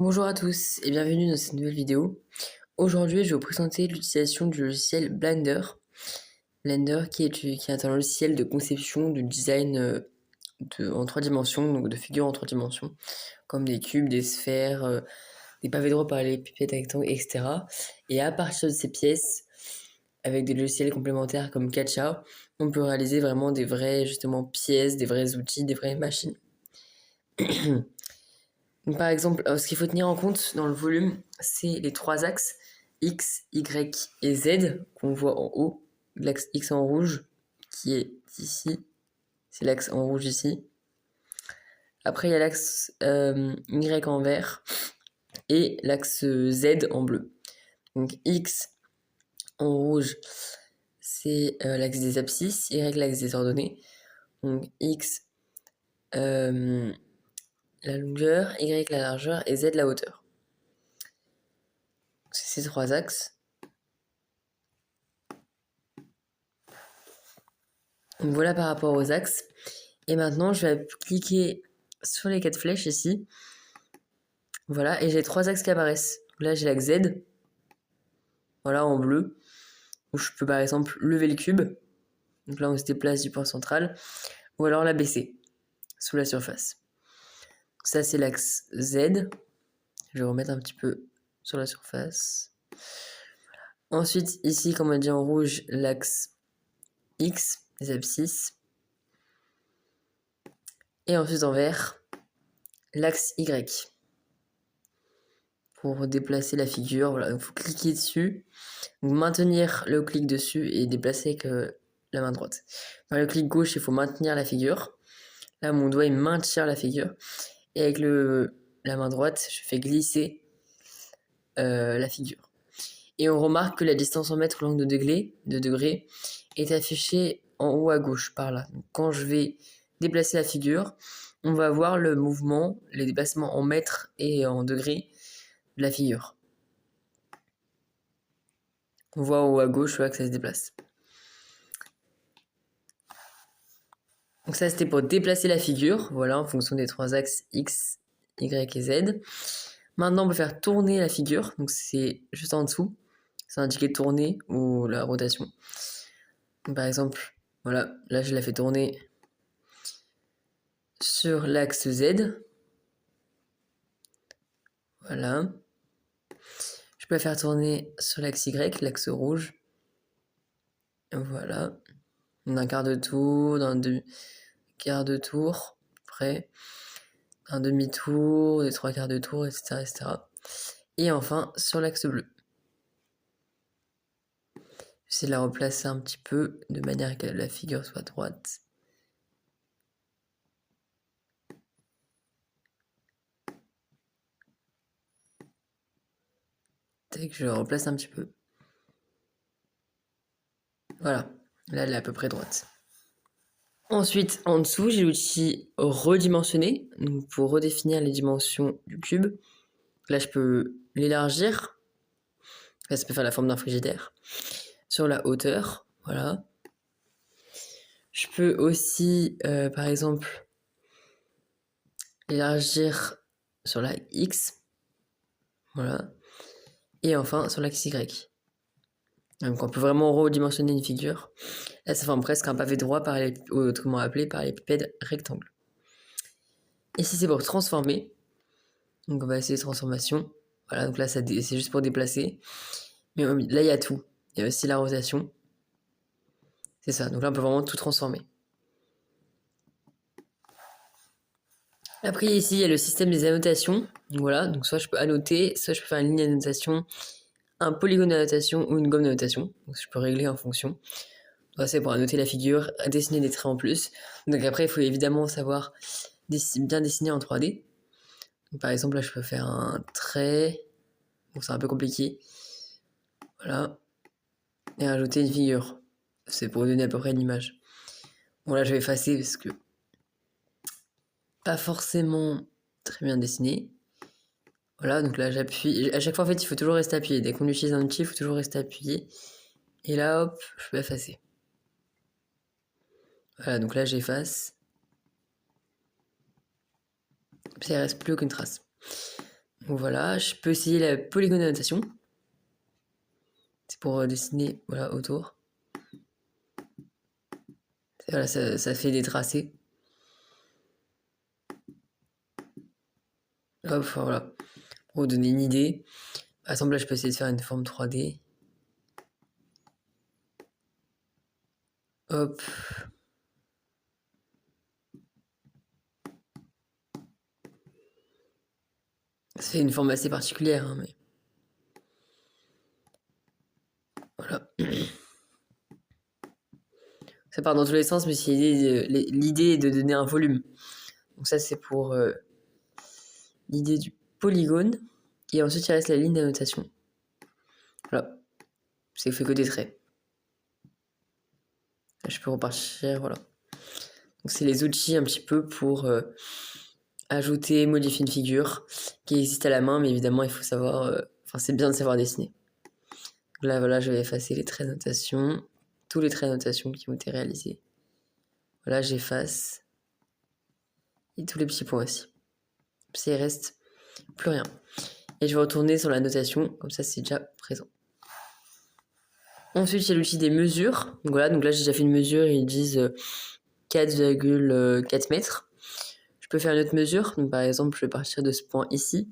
Bonjour à tous et bienvenue dans cette nouvelle vidéo. Aujourd'hui, je vais vous présenter l'utilisation du logiciel Blender. Blender qui est un logiciel de conception, de design en 3 dimensions, donc de figures en 3 dimensions, comme des cubes, des sphères, des pavés de parler, pipettes rectangles, etc. Et à partir de ces pièces, avec des logiciels complémentaires comme Catcha, on peut réaliser vraiment des vraies justement pièces, des vrais outils, des vraies machines. Donc, par exemple, ce qu'il faut tenir en compte dans le volume, c'est les 3 axes X, Y et Z qu'on voit en haut. L'axe X en rouge qui est ici, c'est l'axe en rouge ici. Après, il y a l'axe Y en vert et l'axe Z en bleu. Donc X en rouge, c'est l'axe des abscisses, Y l'axe des ordonnées. Donc X la longueur, Y la largeur et Z la hauteur. C'est ces 3 axes. Donc voilà par rapport aux axes. Et maintenant, je vais cliquer sur les 4 flèches ici. Voilà, et j'ai 3 axes qui apparaissent. Là, j'ai l'axe Z, voilà, en bleu, où je peux par exemple lever le cube. Donc là, on se déplace du point central. Ou alors l'abaisser, sous la surface. Ça, c'est l'axe Z. Je vais remettre un petit peu sur la surface. Ensuite, ici, comme on dit en rouge, l'axe X, les abscisses. Et ensuite en vert, l'axe Y. Pour déplacer la figure, voilà, il faut cliquer dessus, donc maintenir le clic dessus et déplacer avec la main droite. Dans le clic gauche, il faut maintenir la figure. Là, mon doigt, il maintient la figure. Et avec la main droite, je fais glisser la figure. Et on remarque que la distance en mètres ou l'angle de degré est affichée en haut à gauche, par là. Donc, quand je vais déplacer la figure, on va voir le mouvement, les déplacements en mètres et en degrés de la figure. On voit en haut à gauche là, que ça se déplace. Donc ça, c'était pour déplacer la figure, voilà, en fonction des 3 axes X, Y et Z. Maintenant, on peut faire tourner la figure, donc c'est juste en dessous. C'est indiqué tourner ou la rotation. Donc, par exemple, voilà, là, je la fais tourner sur l'axe Z. Voilà. Je peux la faire tourner sur l'axe Y, l'axe rouge. Voilà. D'un quart de tour, d'un demi-quart de tour, près. Un demi-tour, des 3/4 de tour, etc., etc. Et enfin, sur l'axe bleu. J'essaie de la replacer un petit peu, de manière que la figure soit droite. Tac, je la replace un petit peu. Voilà, là elle est à peu près droite. Ensuite, en dessous, j'ai l'outil redimensionner, donc pour redéfinir les dimensions du cube. Là, je peux l'élargir. Là, ça peut faire la forme d'un frigidaire. Sur la hauteur, voilà. Je peux aussi, par exemple, l'élargir sur la X. Voilà. Et enfin, sur l'axe Y. Donc, on peut vraiment redimensionner une figure. Là, ça forme presque un pavé droit, autrement appelé parallélépipède rectangle. Ici, c'est pour transformer. Donc, on va essayer transformation. Voilà, donc là, c'est juste pour déplacer. Mais là, il y a tout. Il y a aussi la rotation. C'est ça. Donc là, on peut vraiment tout transformer. Après, ici, il y a le système des annotations. Donc voilà, donc soit je peux annoter, soit je peux faire une ligne d'annotation, un polygone d'annotation ou une gomme d'annotation. Donc je peux régler en fonction. Donc, c'est pour annoter la figure, dessiner des traits en plus. Donc après, il faut évidemment savoir bien dessiner en 3D. Donc, par exemple, là, je peux faire un trait. Bon, c'est un peu compliqué. Voilà. Et rajouter une figure. C'est pour donner à peu près une image. Bon, là, je vais effacer parce que pas forcément très bien dessiné. Voilà, donc là, j'appuie. À chaque fois, en fait, il faut toujours rester appuyé. Dès qu'on utilise un outil, il faut toujours rester appuyé. Et là, hop, je peux effacer. Voilà, donc là, j'efface. Puis, il ne reste plus aucune trace. Donc voilà, je peux essayer la polygone annotation. C'est pour dessiner voilà, autour. Voilà, ça fait des tracés. Hop, voilà. Pour vous donner une idée. Par exemple, là, je peux essayer de faire une forme 3D. Hop. C'est une forme assez particulière, hein, mais... Voilà. Ça part dans tous les sens, mais l'idée est de donner un volume. Donc ça, c'est pour l'idée du polygone. Et ensuite, il reste la ligne d'annotation. Voilà. C'est fait que des traits. Là, je peux repartir, voilà. Donc c'est les outils un petit peu pour ajouter, modifier une figure qui existe à la main, mais évidemment, il faut savoir... Enfin, c'est bien de savoir dessiner. Là, voilà, je vais effacer les traits d'annotation. Tous les traits d'annotation qui ont été réalisés. Voilà, j'efface. Et tous les petits points aussi. Ça, il reste plus rien. Et je vais retourner sur la notation, comme ça c'est déjà présent. Ensuite, il y a l'outil des mesures. Donc voilà, donc là j'ai déjà fait une mesure, ils disent 4,4 mètres. Je peux faire une autre mesure, donc par exemple je vais partir de ce point ici,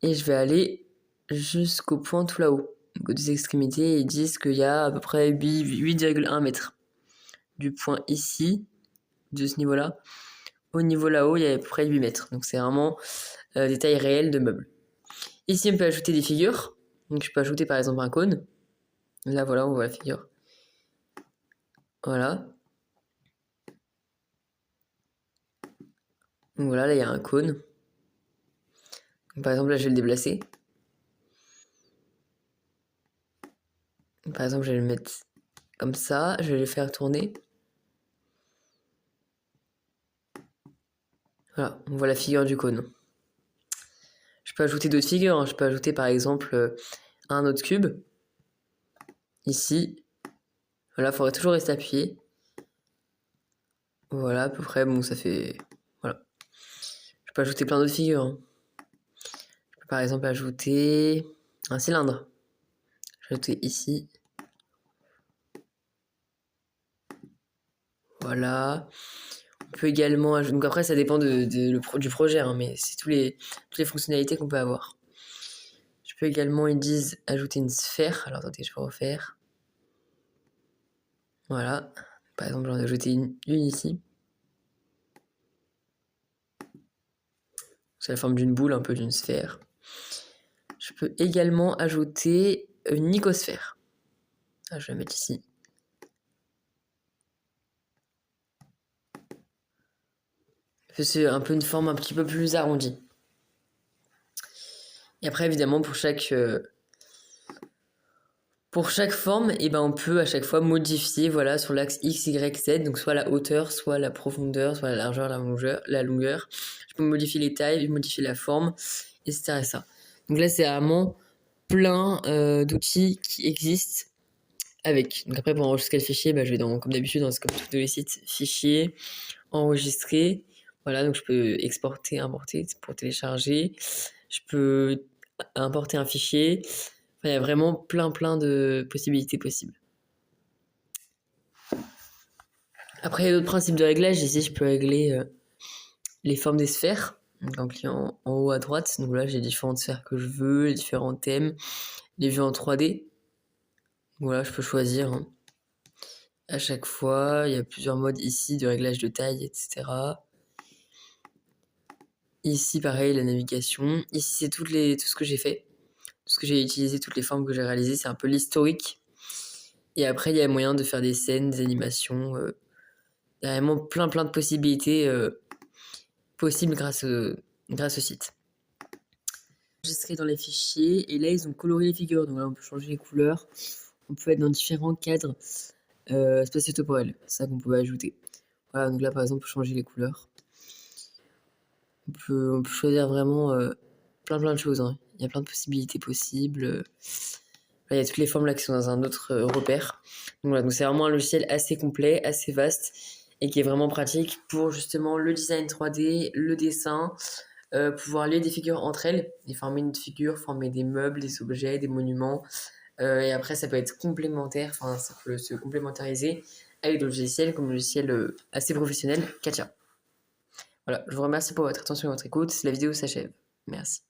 et je vais aller jusqu'au point tout là-haut. Donc aux deux extrémités, ils disent qu'il y a à peu près 8,1 mètres. Du point ici, de ce niveau-là, au niveau là-haut, il y a à peu près 8 mètres. Donc c'est vraiment des tailles réelles de meubles. Ici, on peut ajouter des figures. Donc je peux ajouter par exemple un cône. Là, voilà, on voit la figure. Voilà. Donc voilà, là, il y a un cône. Donc, par exemple, là, je vais le déplacer. Donc, par exemple, je vais le mettre comme ça. Je vais le faire tourner. Voilà, on voit la figure du cône. Je peux ajouter d'autres figures. Hein. Je peux ajouter, par exemple, un autre cube. Ici. Voilà, il faudrait toujours rester appuyé. Voilà, à peu près, bon, ça fait... Voilà. Je peux ajouter plein d'autres figures. Hein. Je peux, par exemple, ajouter un cylindre. Je vais ajouter ici. Voilà. On peut également ajouter... Donc après, ça dépend du projet, hein, mais c'est toutes les fonctionnalités qu'on peut avoir. Je peux également, ils disent, ajouter une sphère. Alors attendez, je vais refaire. Voilà. Par exemple, j'en ai ajouté une ici. C'est la forme d'une boule, un peu d'une sphère. Je peux également ajouter une icosphère. Ah, je vais la mettre ici. C'est un peu une forme un petit peu plus arrondie. Et après, évidemment, pour chaque forme, eh ben, on peut à chaque fois modifier voilà, sur l'axe X, Y, Z, donc soit la hauteur, soit la profondeur, soit la largeur, la longueur. Je peux modifier les tailles, modifier la forme, etc. Donc là, c'est vraiment plein d'outils qui existent avec. Donc après, pour enregistrer le fichier, bah, je vais comme d'habitude, comme tous les sites, fichier, enregistrer. Voilà, donc je peux exporter, importer pour télécharger. Je peux importer un fichier. Enfin, il y a vraiment plein de possibilités possibles. Après, il y a d'autres principes de réglage. Ici, je peux régler les formes des sphères. Donc en cliquant en haut à droite. Donc là, j'ai différentes sphères que je veux, les différents thèmes, les vues en 3D. Voilà, je peux choisir. Hein. À chaque fois, il y a plusieurs modes ici de réglage de taille, etc. Ici, pareil, la navigation. Ici, c'est tout ce que j'ai fait. Tout ce que j'ai utilisé, toutes les formes que j'ai réalisées. C'est un peu l'historique. Et après, il y a moyen de faire des scènes, des animations. Il y a vraiment plein de possibilités possibles grâce au site. Enregistré dans les fichiers. Et là, ils ont coloré les figures. Donc là, on peut changer les couleurs. On peut être dans différents cadres spatio-temporels. C'est ça qu'on pouvait ajouter. Voilà, donc là, par exemple, on peut changer les couleurs. On peut choisir vraiment plein de choses. Hein. Il y a plein de possibilités possibles. Là, il y a toutes les formes là qui sont dans un autre repère. Donc voilà, donc c'est vraiment un logiciel assez complet, assez vaste et qui est vraiment pratique pour justement le design 3D, le dessin, pouvoir lier des figures entre elles et former une figure, former des meubles, des objets, des monuments. Et après, ça peut être complémentaire, enfin, ça peut se complémentariser avec d'autres logiciels comme le logiciel assez professionnel Katia. Voilà, je vous remercie pour votre attention et votre écoute. La vidéo s'achève. Merci.